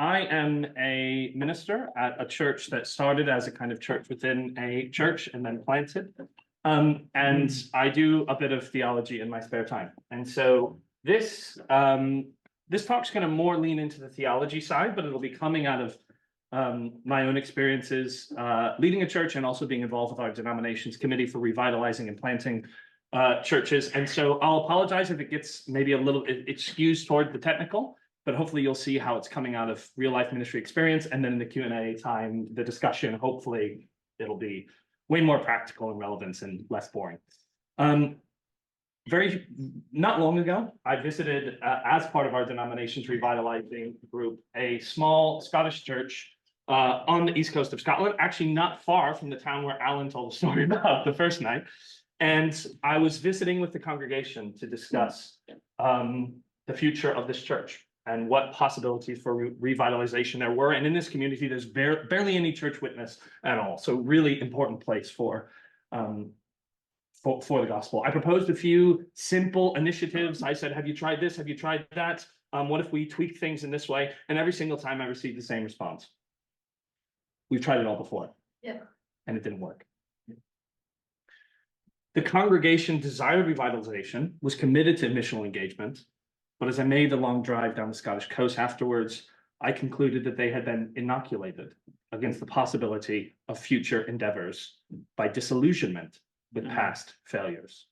I am a minister at a church that started as a kind of church within a church and then planted. And I do a bit of theology in my spare time. And so this talk's going to more lean into the theology side, but it'll be coming out of my own experiences leading a church and also being involved with our denomination's committee for revitalizing and planting churches. And so I'll apologize if it gets maybe it skews toward the technical, but hopefully you'll see how it's coming out of real life ministry experience. And then in the Q&A time, the discussion, hopefully it'll be way more practical and relevant and less boring. Not long ago, I visited, as part of our denomination's revitalizing group, a small Scottish church on the east coast of Scotland, actually not far from the town where Alan told the story about the first night. And I was visiting with the congregation to discuss the future of this church and what possibilities for revitalization there were. And in this community, there's barely any church witness at all. So really important place for the gospel. I proposed a few simple initiatives. I said, have you tried this? Have you tried that? What if we tweak things in this way? And every single time I received the same response. We've tried it all before. Yeah. And it didn't work. The congregation desired revitalization, was committed to missional engagement. But as I made the long drive down the Scottish coast afterwards, I concluded that they had been inoculated against the possibility of future endeavors by disillusionment with past failures.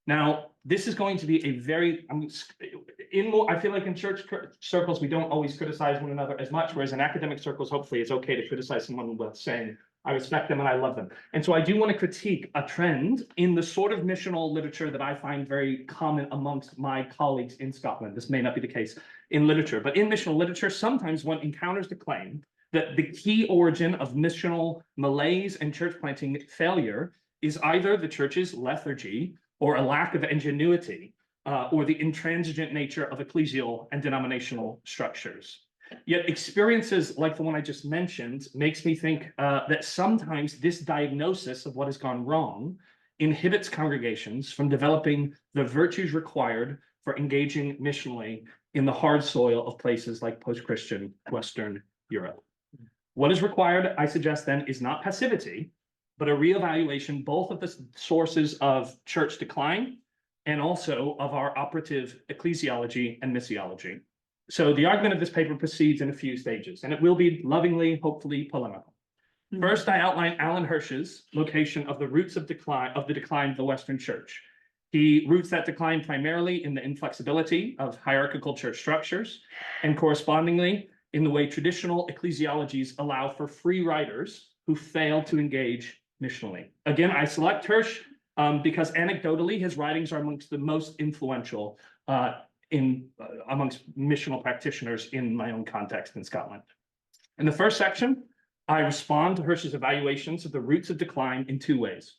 Now, this is going to be a very, I feel like in church circles, we don't always criticize one another as much, whereas in academic circles, hopefully it's okay to criticize someone with saying, I respect them and I love them. And so I do want to critique a trend in the sort of missional literature that I find very common amongst my colleagues in Scotland. This may not be the case in literature, but in missional literature, sometimes one encounters the claim that the key origin of missional malaise and church planting failure is either the church's lethargy or a lack of ingenuity or the intransigent nature of ecclesial and denominational structures. Yet experiences like the one I just mentioned makes me think that sometimes this diagnosis of what has gone wrong inhibits congregations from developing the virtues required for engaging missionally in the hard soil of places like post-Christian Western Europe. What is required, I suggest then, is not passivity, but a reevaluation both of the sources of church decline and also of our operative ecclesiology and missiology. So the argument of this paper proceeds in a few stages, and it will be lovingly, hopefully polemical. First, I outline Alan Hirsch's location of the roots of the decline of the Western Church. He roots that decline primarily in the inflexibility of hierarchical church structures, and correspondingly in the way traditional ecclesiologies allow for free riders who fail to engage missionally. Again, I select Hirsch because anecdotally, his writings are amongst the most influential amongst missional practitioners in my own context in Scotland. In the first section, I respond to Hirsch's evaluations of the roots of decline in two ways.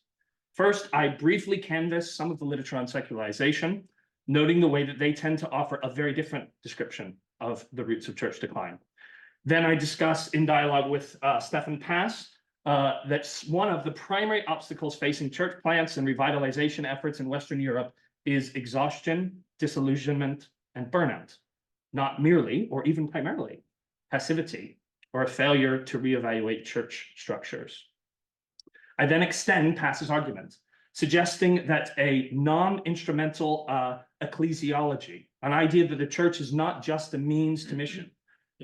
First, I briefly canvass some of the literature on secularization, noting the way that they tend to offer a very different description of the roots of church decline. Then I discuss in dialogue with Stefan Pass that one of the primary obstacles facing church plants and revitalization efforts in Western Europe is exhaustion, disillusionment, and burnout, not merely or even primarily passivity or a failure to reevaluate church structures. I then extend Pass's argument, suggesting that a non-instrumental ecclesiology, an idea that the church is not just a means to mission,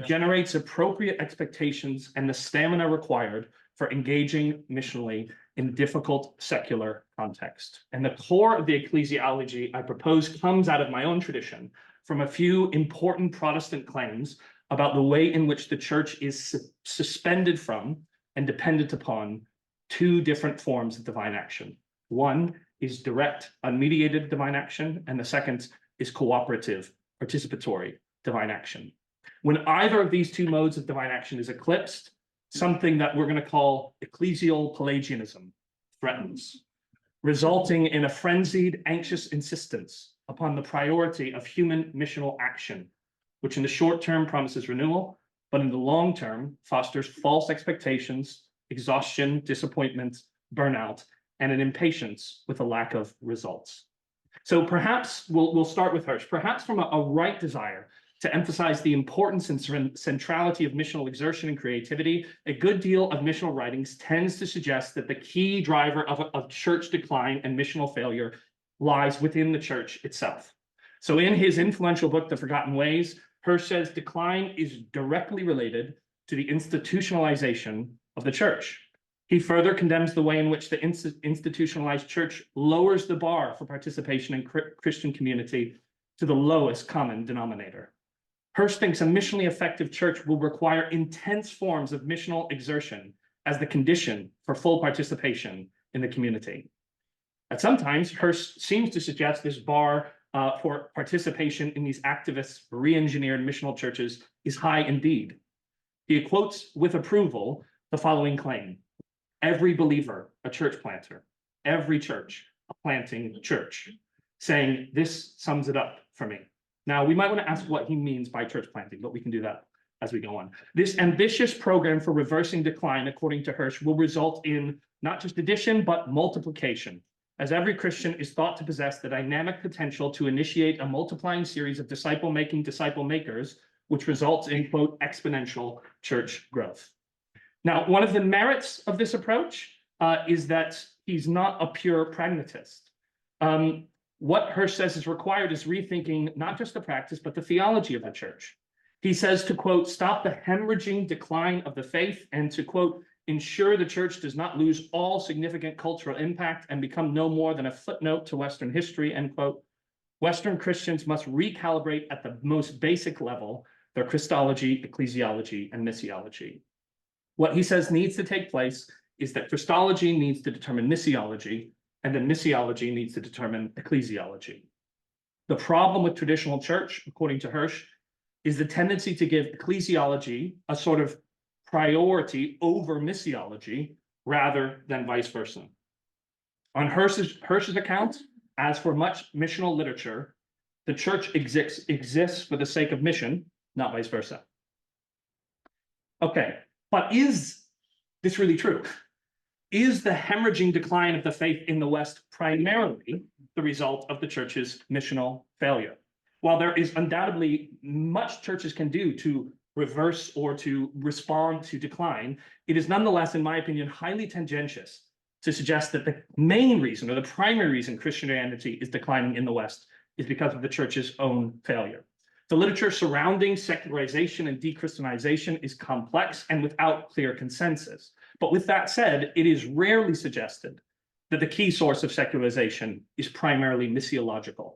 generates appropriate expectations and the stamina required for engaging missionally in difficult secular context. And the core of the ecclesiology I propose comes out of my own tradition from a few important Protestant claims about the way in which the church is suspended from and dependent upon two different forms of divine action. One is direct, unmediated divine action, and the second is cooperative, participatory divine action. When either of these two modes of divine action is eclipsed, something that we're going to call ecclesial Pelagianism threatens, resulting in a frenzied, anxious insistence upon the priority of human missional action, which in the short term promises renewal, but in the long term fosters false expectations, exhaustion, disappointment, burnout, and an impatience with a lack of results. So perhaps we'll start with Hirsch. Perhaps from a right desire To emphasize the importance and centrality of missional exertion and creativity, a good deal of missional writings tends to suggest that the key driver of church decline and missional failure lies within the church itself. So in his influential book, The Forgotten Ways, Hirsch says decline is directly related to the institutionalization of the church. He further condemns the way in which the institutionalized church lowers the bar for participation in Christian community to the lowest common denominator. Hirsch thinks a missionally effective church will require intense forms of missional exertion as the condition for full participation in the community. And sometimes Hirsch seems to suggest this bar for participation in these activist, re-engineered missional churches is high indeed. He quotes with approval the following claim: every believer, a church planter, every church, a planting church, saying this sums it up for me. Now, we might want to ask what he means by church planting, but we can do that as we go on. This ambitious program for reversing decline, according to Hirsch, will result in not just addition, but multiplication, as every Christian is thought to possess the dynamic potential to initiate a multiplying series of disciple-making disciple makers, which results in, quote, exponential church growth. Now, one of the merits of this approach is that he's not a pure pragmatist. What Hirsch says is required is rethinking not just the practice, but the theology of the church. He says to, quote, stop the hemorrhaging decline of the faith and to, quote, ensure the church does not lose all significant cultural impact and become no more than a footnote to Western history, end quote. Western Christians must recalibrate at the most basic level their Christology, ecclesiology, and missiology. What he says needs to take place is that Christology needs to determine missiology, and then missiology needs to determine ecclesiology. The problem with traditional church, according to Hirsch, is the tendency to give ecclesiology a sort of priority over missiology rather than vice versa. On Hirsch's account, as for much missional literature, the church exists for the sake of mission, not vice versa. Okay, but is this really true? Is the hemorrhaging decline of the faith in the West primarily the result of the church's missional failure? While there is undoubtedly much churches can do to reverse or to respond to decline, it is nonetheless, in my opinion, highly tendentious to suggest that the main reason or the primary reason Christianity is declining in the West is because of the church's own failure. The literature surrounding secularization and dechristianization is complex and without clear consensus. But with that said, it is rarely suggested that the key source of secularization is primarily missiological.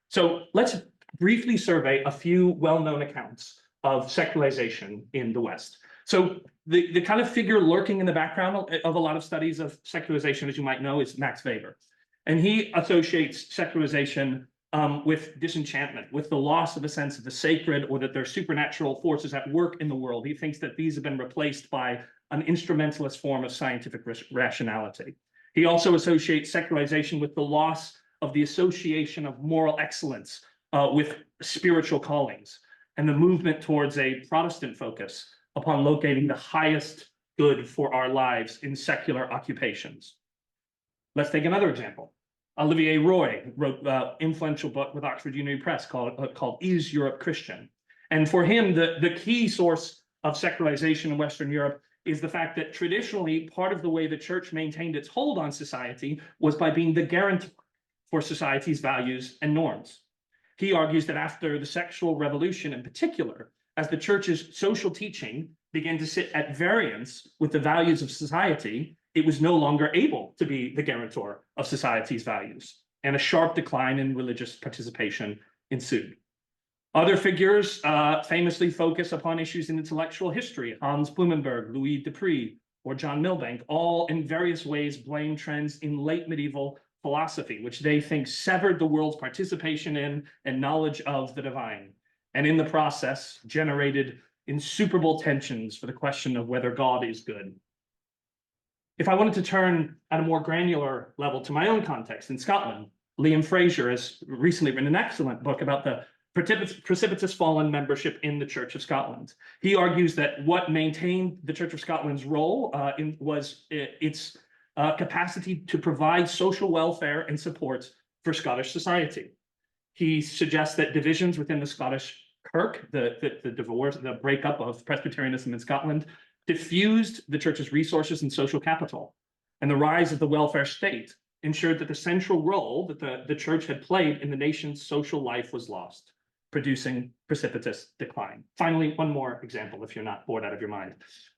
So let's briefly survey a few well-known accounts of secularization in the West. So the kind of figure lurking in the background of a lot of studies of secularization, as you might know, is Max Weber. And he associates secularization with disenchantment, with the loss of a sense of the sacred, or that there are supernatural forces at work in the world. He thinks that these have been replaced by an instrumentalist form of scientific rationality. He also associates secularization with the loss of the association of moral excellence with spiritual callings, and the movement towards a Protestant focus upon locating the highest good for our lives in secular occupations. Let's take another example. Olivier Roy wrote an influential book with Oxford University Press called Is Europe Christian? And for him, the key source of secularization in Western Europe is the fact that traditionally, part of the way the church maintained its hold on society was by being the guarantor for society's values and norms. He argues that after the sexual revolution in particular, as the church's social teaching began to sit at variance with the values of society, it was no longer able to be the guarantor of society's values, and a sharp decline in religious participation ensued. Other figures famously focus upon issues in intellectual history. Hans Blumenberg, Louis Dupree, or John Milbank, all in various ways blame trends in late medieval philosophy, which they think severed the world's participation in and knowledge of the divine, and in the process generated insuperable tensions for the question of whether God is good. If I wanted to turn at a more granular level to my own context in Scotland, Liam Fraser has recently written an excellent book about the precipitous fall in membership in the Church of Scotland. He argues that what maintained the Church of Scotland's role was its capacity to provide social welfare and support for Scottish society. He suggests that divisions within the Scottish Kirk, the divorce, the breakup of Presbyterianism in Scotland, diffused the church's resources and social capital. And the rise of the welfare state ensured that the central role that the church had played in the nation's social life was lost, producing precipitous decline. Finally, one more example, if you're not bored out of your mind.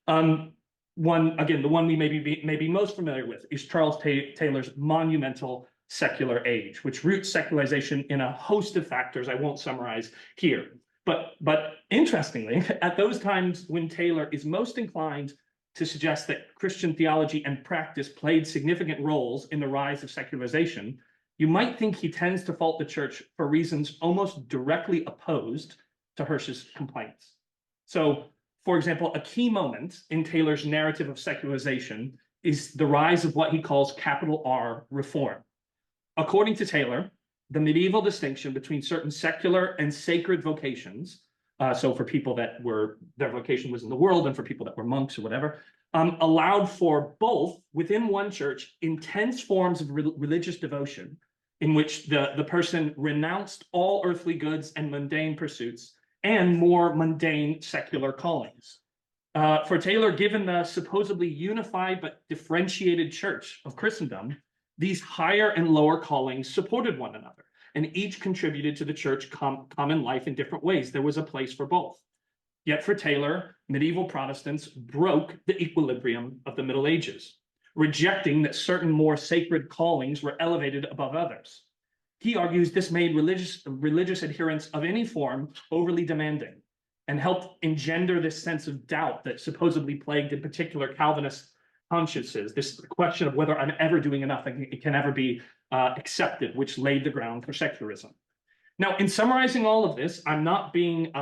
The one we may be most familiar with is Charles Taylor's monumental Secular Age, which roots secularization in a host of factors I won't summarize here. But interestingly, at those times when Taylor is most inclined to suggest that Christian theology and practice played significant roles in the rise of secularization, you might think he tends to fault the church for reasons almost directly opposed to Hirsch's complaints. So, for example, a key moment in Taylor's narrative of secularization is the rise of what he calls capital R reform. According to Taylor, the medieval distinction between certain secular and sacred vocations, so for people that their vocation was in the world and for people that were monks or whatever, allowed for both within one church intense forms of religious devotion in which the person renounced all earthly goods and mundane pursuits and more mundane secular callings. For Taylor, given the supposedly unified but differentiated church of Christendom, these higher and lower callings supported one another, and each contributed to the church common life in different ways. There was a place for both. Yet for Taylor, medieval Protestants broke the equilibrium of the Middle Ages, rejecting that certain more sacred callings were elevated above others. He argues this made religious adherence of any form overly demanding and helped engender this sense of doubt that supposedly plagued in particular Calvinist consciences, this question of whether I'm ever doing enough, it can ever be accepted, which laid the ground for secularism. Now, in summarizing all of this, I'm not being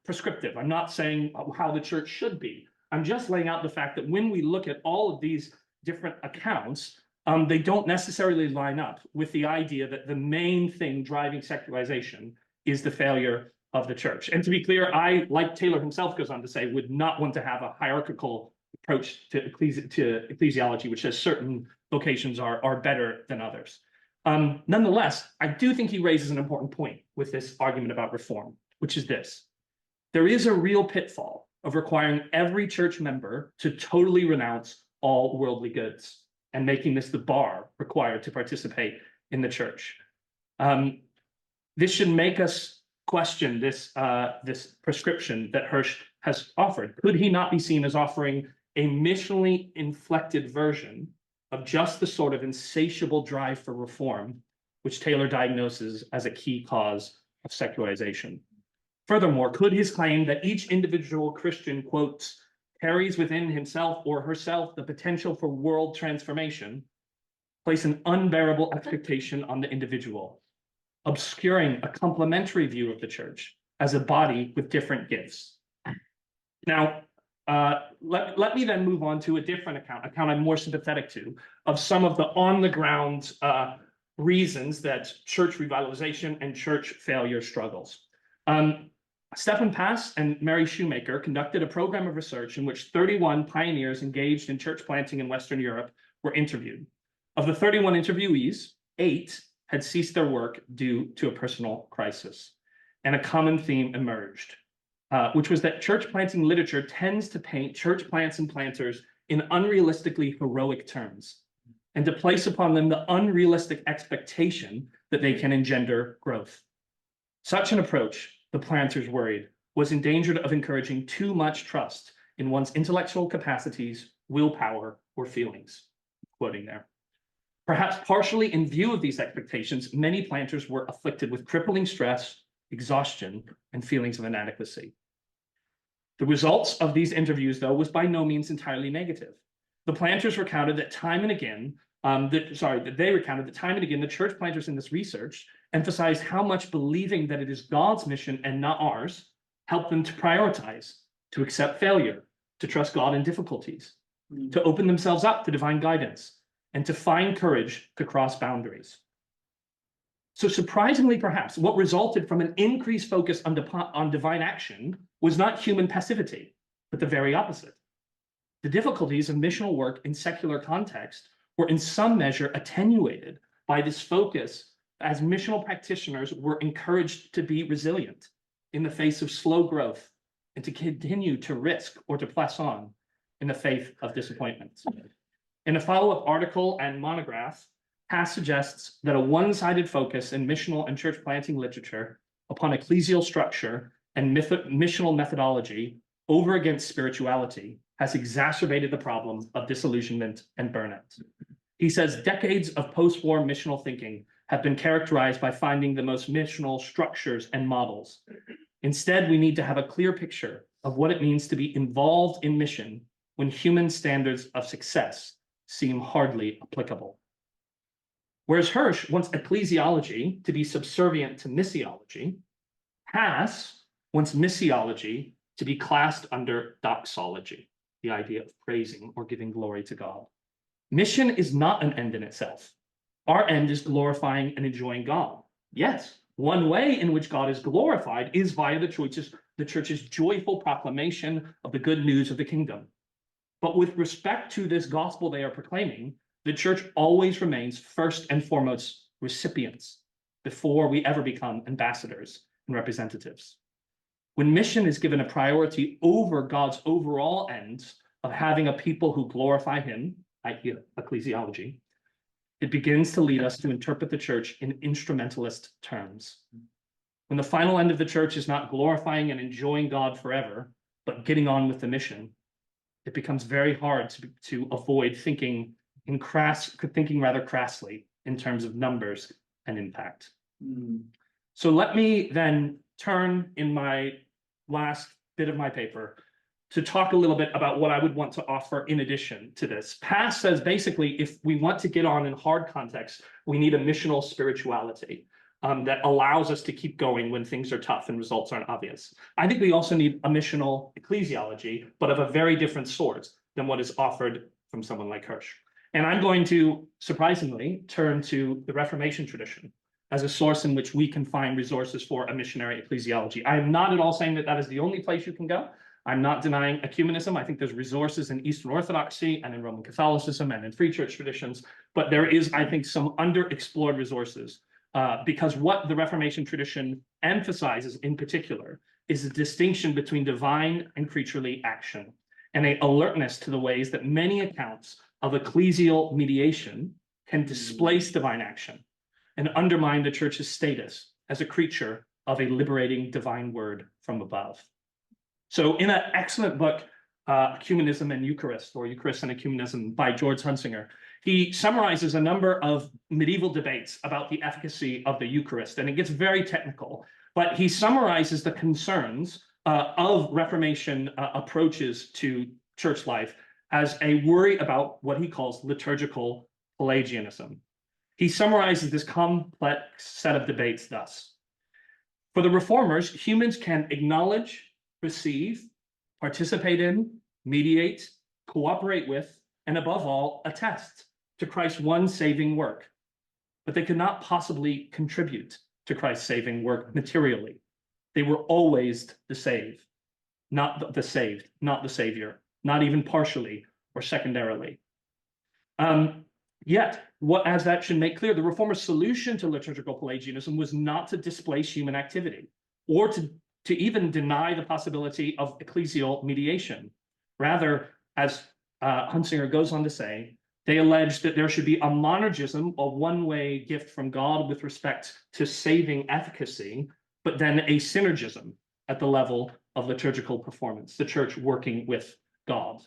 prescriptive. I'm not saying how the church should be. I'm just laying out the fact that when we look at all of these different accounts, they don't necessarily line up with the idea that the main thing driving secularization is the failure of the church. And to be clear, I, like Taylor himself goes on to say, would not want to have a hierarchical approach to ecclesiology, which says certain vocations are better than others. Nonetheless, I do think he raises an important point with this argument about reform, which is this. There is a real pitfall of requiring every church member to totally renounce all worldly goods and making this the bar required to participate in the church. This should make us question this prescription that Hirsch has offered. Could he not be seen as offering a missionally inflected version of just the sort of insatiable drive for reform, which Taylor diagnoses as a key cause of secularization? Furthermore, could his claim that each individual Christian, quotes, carries within himself or herself the potential for world transformation, place an unbearable expectation on the individual, obscuring a complementary view of the church as a body with different gifts? Now, let me then move on to a different account I'm more sympathetic to, of some of the on-the-ground reasons that church revitalization and church failure struggles. Stephan Pass and Mary Shoemaker conducted a program of research in which 31 pioneers engaged in church planting in Western Europe were interviewed. Of the 31 interviewees, 8 had ceased their work due to a personal crisis, and a common theme emerged, which was that church planting literature tends to paint church plants and planters in unrealistically heroic terms, and to place upon them the unrealistic expectation that they can engender growth. Such an approach, the planters worried, was in danger of encouraging too much trust in one's intellectual capacities, willpower, or feelings. Quoting there. Perhaps partially in view of these expectations, many planters were afflicted with crippling stress, exhaustion, and feelings of inadequacy. The results of these interviews, though, was by no means entirely negative. The planters recounted that time and again, the church planters in this research emphasized how much believing that it is God's mission and not ours helped them to prioritize, to accept failure, to trust God in difficulties, to open themselves up to divine guidance, and to find courage to cross boundaries. So surprisingly, perhaps, what resulted from an increased focus on divine action was not human passivity, but the very opposite. The difficulties of missional work in secular context were in some measure attenuated by this focus, as missional practitioners were encouraged to be resilient, in the face of slow growth and to continue to risk or to press on in the face of disappointment. In a follow-up article and monograph, Haas suggests that a one-sided focus in missional and church planting literature upon ecclesial structure and missional methodology over against spirituality has exacerbated the problem of disillusionment and burnout. He says decades of post-war missional thinking have been characterized by finding the most missional structures and models. Instead, we need to have a clear picture of what it means to be involved in mission when human standards of success seem hardly applicable. Whereas Hirsch wants ecclesiology to be subservient to missiology, Haas wants missiology to be classed under doxology, the idea of praising or giving glory to God. Mission is not an end in itself. Our end is glorifying and enjoying God. Yes, one way in which God is glorified is via the church's joyful proclamation of the good news of the kingdom. But with respect to this gospel they are proclaiming, the church always remains first and foremost recipients before we ever become ambassadors and representatives. When mission is given a priority over God's overall ends of having a people who glorify him, i.e. ecclesiology, it begins to lead us to interpret the church in instrumentalist terms. When the final end of the church is not glorifying and enjoying God forever, but getting on with the mission, it becomes very hard to avoid thinking rather crassly in terms of numbers and impact. So let me then turn in my last bit of my paper to talk a little bit about what I would want to offer in addition to this. Haas says basically, if we want to get on in hard context, we need a missional spirituality that allows us to keep going when things are tough and results aren't obvious. I think we also need a missional ecclesiology, but of a very different sort than what is offered from someone like Hirsch. And I'm going to, surprisingly, turn to the Reformation tradition as a source in which we can find resources for a missionary ecclesiology. I am not at all saying that that is the only place you can go. I'm not denying ecumenism. I think there's resources in Eastern Orthodoxy and in Roman Catholicism and in free church traditions, but there is, I think, some underexplored resources because what the Reformation tradition emphasizes in particular is the distinction between divine and creaturely action and an alertness to the ways that many accounts of ecclesial mediation can displace divine action and undermine the church's status as a creature of a liberating divine word from above. So in an excellent book, Ecumenism and Eucharist, or Eucharist and Ecumenism by George Hunsinger, he summarizes a number of medieval debates about the efficacy of the Eucharist, and it gets very technical, but he summarizes the concerns of Reformation approaches to church life as a worry about what he calls liturgical Pelagianism. He summarizes this complex set of debates thus. For the reformers, humans can acknowledge, receive, participate in, mediate, cooperate with, and above all, attest to Christ's one saving work. But they could not possibly contribute to Christ's saving work materially. They were always the saved, not the saved, not the Savior, not even partially or secondarily. Yet, as that should make clear, the Reformers' solution to liturgical Pelagianism was not to displace human activity or to even deny the possibility of ecclesial mediation. Rather, as Hunsinger goes on to say, they allege that there should be a monergism, a one-way gift from God with respect to saving efficacy, but then a synergism at the level of liturgical performance, the church working with God.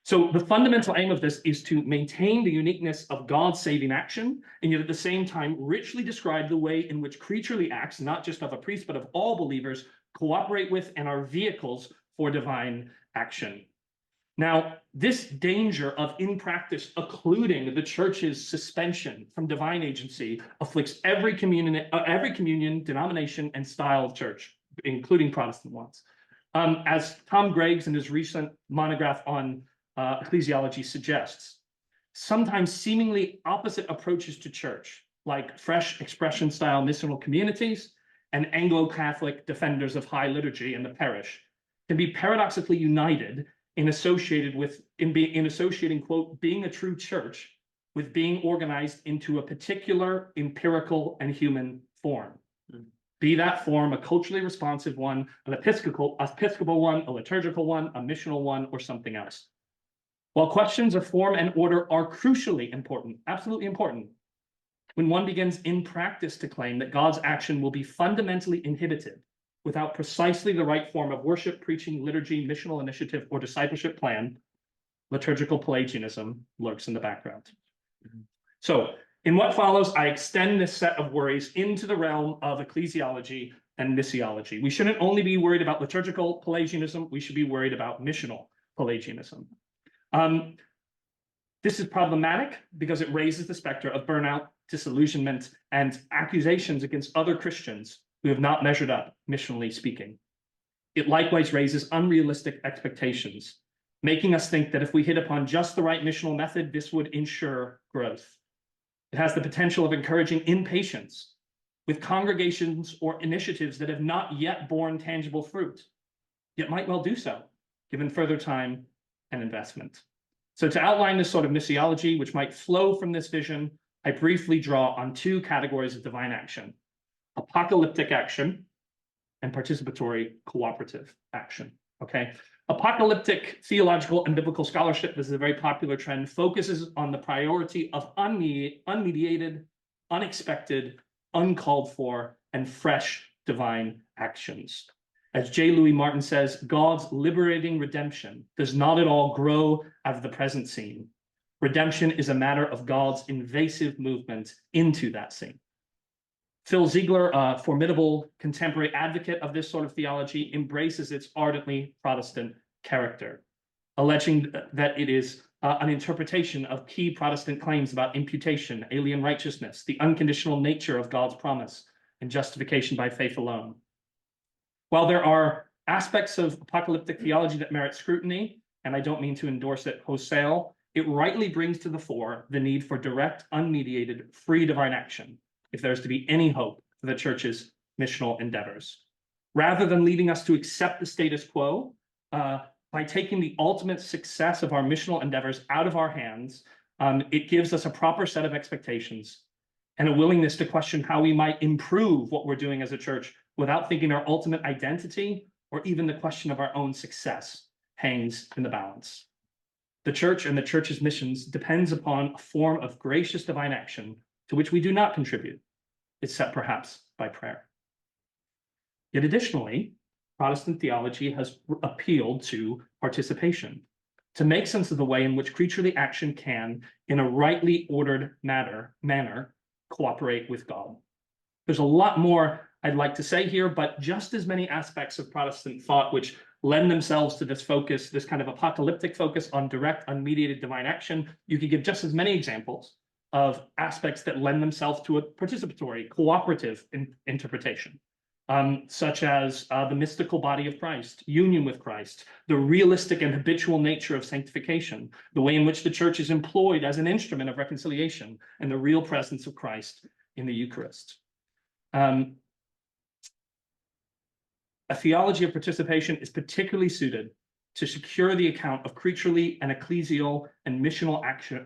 So the fundamental aim of this is to maintain the uniqueness of God's saving action, and yet at the same time richly describe the way in which creaturely acts, not just of a priest, but of all believers, cooperate with and are vehicles for divine action. Now, this danger of, in practice, occluding the church's suspension from divine agency afflicts every communion, denomination, and style of church, including Protestant ones. As Tom Greggs in his recent monograph on ecclesiology suggests, sometimes seemingly opposite approaches to church, like fresh expression style missional communities and Anglo-Catholic defenders of high liturgy in the parish, can be paradoxically united in associating, quote, being a true church with being organized into a particular empirical and human form. be that form a culturally responsive one, an Episcopal one, a liturgical one, a missional one, or something else. While questions of form and order are crucially important, absolutely important, when one begins in practice to claim that God's action will be fundamentally inhibited without precisely the right form of worship, preaching, liturgy, missional initiative, or discipleship plan, liturgical Pelagianism lurks in the background. So, in what follows, I extend this set of worries into the realm of ecclesiology and missiology. We shouldn't only be worried about liturgical Pelagianism, we should be worried about missional Pelagianism. This is problematic because it raises the specter of burnout, disillusionment, and accusations against other Christians who have not measured up, missionally speaking. It likewise raises unrealistic expectations, making us think that if we hit upon just the right missional method, this would ensure growth. It has the potential of encouraging impatience with congregations or initiatives that have not yet borne tangible fruit, yet might well do so, given further time and investment. So to outline this sort of missiology, which might flow from this vision, I briefly draw on two categories of divine action: apocalyptic action and participatory cooperative action, okay? Apocalyptic theological and biblical scholarship, this is a very popular trend, focuses on the priority of unmediated, unexpected, uncalled for, and fresh divine actions. As J. Louis Martin says, God's liberating redemption does not at all grow out of the present scene. Redemption is a matter of God's invasive movement into that scene. Phil Ziegler, a formidable contemporary advocate of this sort of theology, embraces its ardently Protestant character, alleging that it is an interpretation of key Protestant claims about imputation, alien righteousness, the unconditional nature of God's promise, and justification by faith alone. While there are aspects of apocalyptic theology that merit scrutiny, and I don't mean to endorse it wholesale, it rightly brings to the fore the need for direct, unmediated, free divine action, if there's to be any hope for the church's missional endeavors. Rather than leading us to accept the status quo, by taking the ultimate success of our missional endeavors out of our hands, it gives us a proper set of expectations and a willingness to question how we might improve what we're doing as a church without thinking our ultimate identity or even the question of our own success hangs in the balance. The church and the church's missions depends upon a form of gracious divine action to which we do not contribute, except perhaps by prayer. Yet additionally, Protestant theology has appealed to participation, to make sense of the way in which creaturely action can, in a rightly ordered manner, cooperate with God. There's a lot more I'd like to say here, but just as many aspects of Protestant thought which lend themselves to this focus, this kind of apocalyptic focus on direct, unmediated divine action, you could give just as many examples of aspects that lend themselves to a participatory, cooperative interpretation, such as the mystical body of Christ, union with Christ, the realistic and habitual nature of sanctification, the way in which the church is employed as an instrument of reconciliation, and the real presence of Christ in the Eucharist. A theology of participation is particularly suited to secure the account of creaturely and ecclesial and missional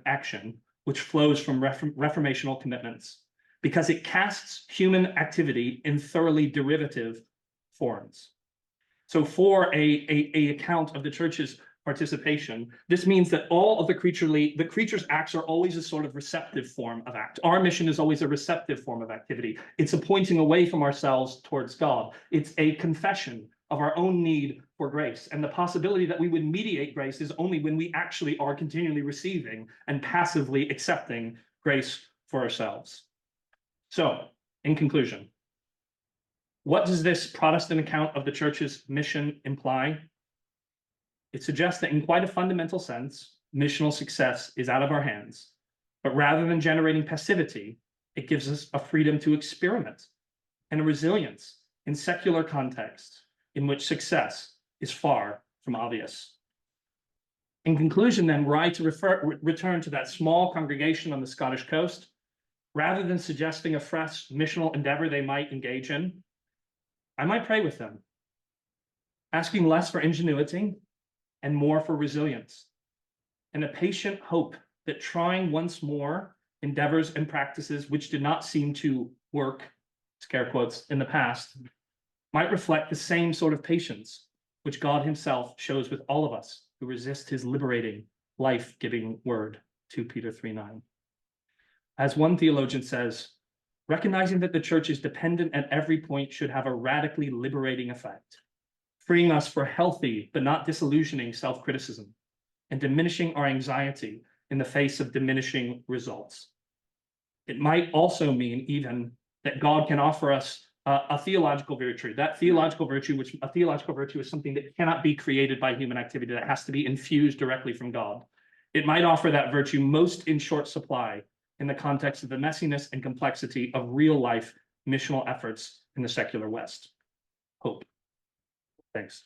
action which flows from reformational commitments, because it casts human activity in thoroughly derivative forms. So for a account of the church's participation, this means that all of the creature's acts are always a sort of receptive form of act. Our mission is always a receptive form of activity. It's a pointing away from ourselves towards God. It's a confession of our own need for grace. And the possibility that we would mediate grace is only when we actually are continually receiving and passively accepting grace for ourselves. So, in conclusion, what does this Protestant account of the church's mission imply? It suggests that in quite a fundamental sense, missional success is out of our hands. But rather than generating passivity, it gives us a freedom to experiment and a resilience in secular contexts in which success is far from obvious. In conclusion, then, were I to return to that small congregation on the Scottish coast, rather than suggesting a fresh missional endeavor they might engage in, I might pray with them, asking less for ingenuity and more for resilience, and a patient hope that trying once more endeavors and practices which did not seem to work scare quotes, in the past, might reflect the same sort of patience which God himself shows with all of us who resist his liberating, life-giving word, 2 Peter 3:9. As one theologian says, recognizing that the church is dependent at every point should have a radically liberating effect, freeing us for healthy but not disillusioning self-criticism and diminishing our anxiety in the face of diminishing results. It might also mean even that God can offer us a theological virtue. That theological virtue, a theological virtue is something that cannot be created by human activity, that has to be infused directly from God. It might offer that virtue most in short supply in the context of the messiness and complexity of real life missional efforts in the secular West. Hope. Thanks.